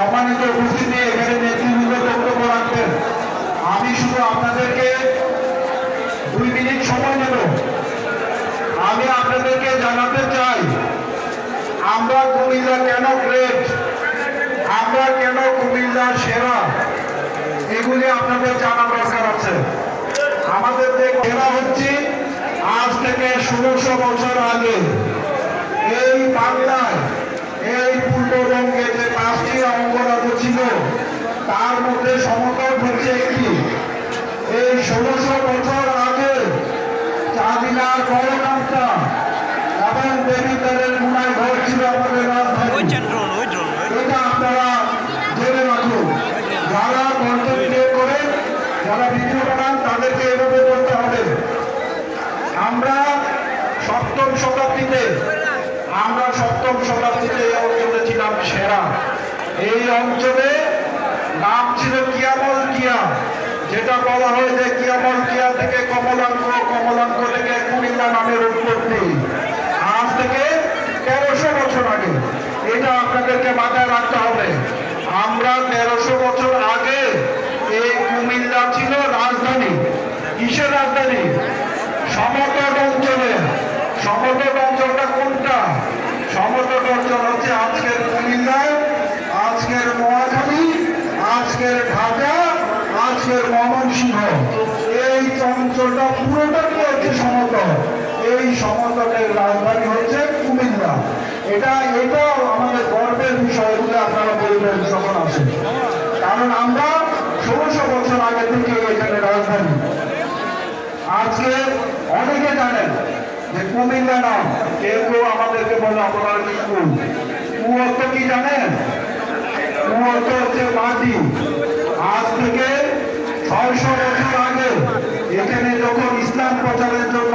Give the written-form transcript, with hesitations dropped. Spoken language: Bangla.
সম্মানিত উপস্থিতি, এখানে নেতৃবৃন্দ বক্তব্য রাখবেন। আমি শুধু আপনাদেরকে 2 মিনিট সময় নেব। আমি আপনাদেরকে জানাতে চাই আমরা কুমিল্লা কেন গ্রেট, আমরা কেন কুমিল্লা সেরা, এগুলি আপনাদের জানা দরকার আছে। আমাদের যে খেলা হচ্ছে আজ থেকে 1600 বছর আগে এই বাংলায়, এই পূর্ববঙ্গে যে 5টি অঙ্গরাজ্য ছিল তার মধ্যে সমতট হচ্ছে একটি। এই 1600 বছর আগে চাঁদিনার বড়কামটা এবং দেবীদ্বারের মুনায় ঘর ছিল আমাদের রাজধানী। এটা আপনারা জেনে রাখুন। যারা কন্টেন্ট করে, যারা ভিডিও বানান, তাদেরকে এভাবে করতে হবে। আমরা সপ্তম শতাব্দীতে এই অঞ্চলে ছিলাম সেরা। এই অঞ্চলে নাম ছিল কিয়ামল কিয়া, যেটা বলা হয় যে কিয়ামল কিয়া থেকে কমলাঙ্ক, কমলাঙ্ক থেকে কুমিল্লা নামের উৎপত্তি। আজ থেকে 1300 বছর আগে, এটা আপনাদেরকে মাথায় রাখতে হবে। আমরা 1300 বছর আগে এই কুমিল্লা ছিল রাজধানী। কিসের রাজধানী? সমতট অঞ্চলে। সমতট অঞ্চলটা কোনটা? সমতট অঞ্চল হচ্ছে আজকের কুমিল্লা, আজকের নোয়াখালী, আজকের ঢাকা, আজকের ময়মনসিংহ। এই অঞ্চলটা পুরোটাই হচ্ছে সমতল। এই সমতলের রাজধানী হচ্ছে কুমিল্লা। এটাও আমাদের গর্বের বিষয় বলে আপনারা বলবেন যখন আসেন, কারণ আমরা 1600 বছর আগে থেকে এখানে রাজধানী। আজকে অনেকে জানেন যে কুমিল্লা নাম, কেউ কেউ আমাদেরকে বলে আপনারা কি কু অর্থ কি জানেন? কু অর্থ হচ্ছে মাটি। আজ থেকে 600 বছর আগে এখানে যখন ইসলাম প্রচারের জন্য